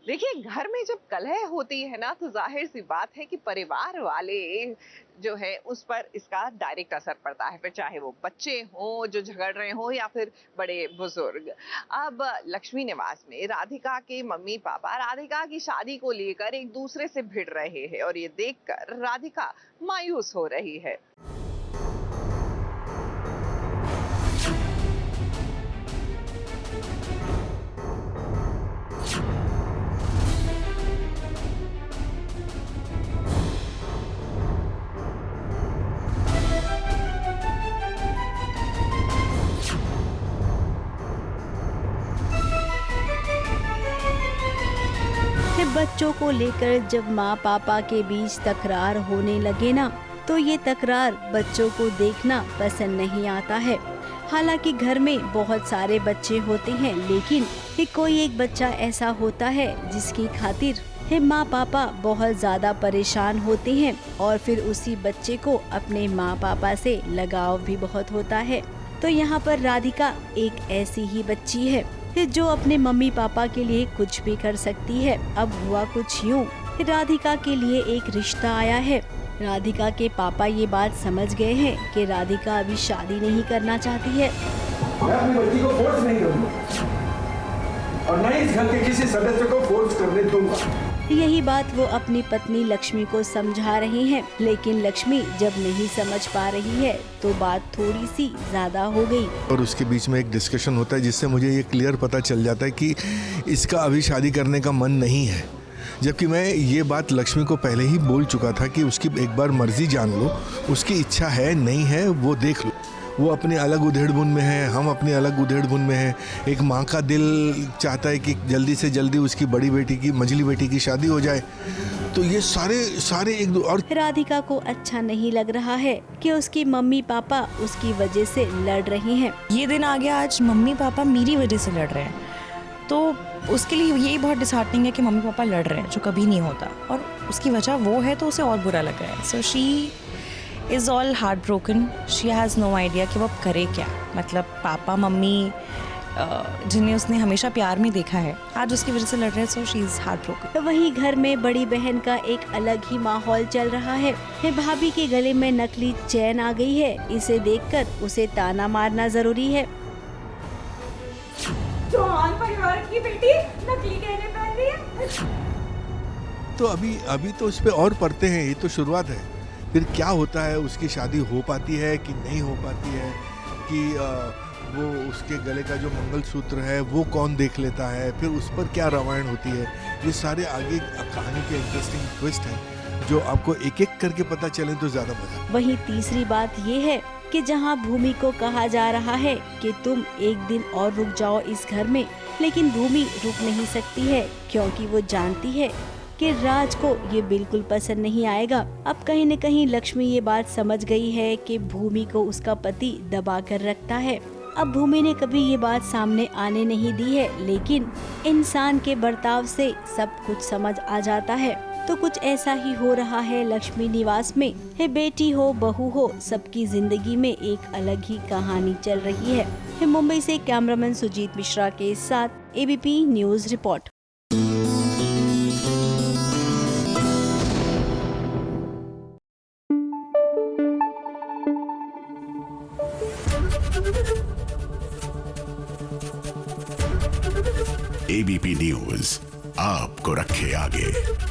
देखिए, घर में जब कलह होती है ना, तो जाहिर सी बात है कि परिवार वाले जो है उस पर इसका डायरेक्ट असर पड़ता है। फिर चाहे वो बच्चे हों जो झगड़ रहे हों या फिर बड़े बुजुर्ग। अब लक्ष्मी निवास में राधिका के मम्मी पापा राधिका की शादी को लेकर एक दूसरे से भिड़ रहे हैं और ये देखकर राधिका मायूस हो रही है। कि बच्चों को लेकर जब माँ पापा के बीच तकरार होने लगे ना, तो ये तकरार बच्चों को देखना पसंद नहीं आता है। हालांकि घर में बहुत सारे बच्चे होते हैं, लेकिन कोई एक बच्चा ऐसा होता है जिसकी खातिर माँ पापा बहुत ज्यादा परेशान होते हैं और फिर उसी बच्चे को अपने माँ पापा से लगाव भी बहुत होता है। तो यहाँ पर राधिका एक ऐसी ही बच्ची है जो अपने मम्मी पापा के लिए कुछ भी कर सकती है। अब हुआ कुछ यूँ, राधिका के लिए एक रिश्ता आया है। राधिका के पापा ये बात समझ गए हैं कि राधिका अभी शादी नहीं करना चाहती है। मैं अपनी बच्ची को फोर्स नहीं करूंगा और न ही इस घर के किसी सदस्य को फोर्स करने दूंगा। यही बात वो अपनी पत्नी लक्ष्मी को समझा रहे हैं, लेकिन लक्ष्मी जब नहीं समझ पा रही है तो बात थोड़ी सी ज्यादा हो गई। और उसके बीच में एक डिस्कशन होता है जिससे मुझे ये क्लियर पता चल जाता है कि इसका अभी शादी करने का मन नहीं है। जबकि मैं ये बात लक्ष्मी को पहले ही बोल चुका था कि उसकी एक बार मर्जी जान लो, उसकी इच्छा है नहीं है वो देख लो। वो अपनी अलग उधेड़-बुन में है, हम अपनी अलग उधेड़-बुन में हैं। एक माँ का दिल चाहता है कि जल्दी से जल्दी उसकी बड़ी बेटी की, मझली बेटी की शादी हो जाए। तो ये सारे एक दो। और राधिका को अच्छा नहीं लग रहा है कि उसकी मम्मी पापा उसकी वजह से लड़ रहे हैं। ये दिन आ गया, आज मम्मी पापा मेरी वजह से लड़ रहे हैं, तो उसके लिए यही बहुत डिसहार्टनिंग है कि मम्मी पापा लड़ रहे हैं, जो कभी नहीं होता, और उसकी वजह वो है तो उसे और बुरा लग रहा है। So she is all heartbroken. She has no idea कि वो अब करे क्या। मतलब पापा मम्मी जिन्हें उसने हमेशा प्यार में देखा है, आज उसकी वजह से लड़ रहे हैं। सो शी इज़ हार्ट ब्रोकन। वहीं घर में बड़ी बहन का एक अलग ही माहौल चल रहा है। भाभी के गले में नकली चैन आ गई है। इसे देखकर उसे ताना मारना जरूरी है। चौहान परिवार की बेटी नकली गहने पहन रही है। तो अभी तो उस पे और पड़ते हैं, ये तो शुरुआत है। फिर क्या होता है, उसकी शादी हो पाती है कि नहीं हो पाती है, कि वो उसके गले का जो मंगलसूत्र है वो कौन देख लेता है, फिर उस पर क्या रामायण होती है। ये सारे आगे कहानी के इंटरेस्टिंग ट्विस्ट हैं जो आपको एक एक करके पता चले तो ज्यादा मजा। वहीं तीसरी बात ये है कि जहां भूमि को कहा जा रहा है कि तुम एक दिन और रुक जाओ इस घर में, लेकिन भूमि रुक नहीं सकती है क्योंकि वो जानती है कि राज को ये बिल्कुल पसंद नहीं आएगा। अब कहीं न कहीं लक्ष्मी ये बात समझ गई है कि भूमि को उसका पति दबा कर रखता है। अब भूमि ने कभी ये बात सामने आने नहीं दी है, लेकिन इंसान के बर्ताव से सब कुछ समझ आ जाता है। तो कुछ ऐसा ही हो रहा है लक्ष्मी निवास में। बेटी हो बहू हो, सबकी जिंदगी में एक अलग ही कहानी चल रही है। मुंबई से कैमरामैन सुजीत मिश्रा के साथ ABP news report. ABP news आपको रखे आगे।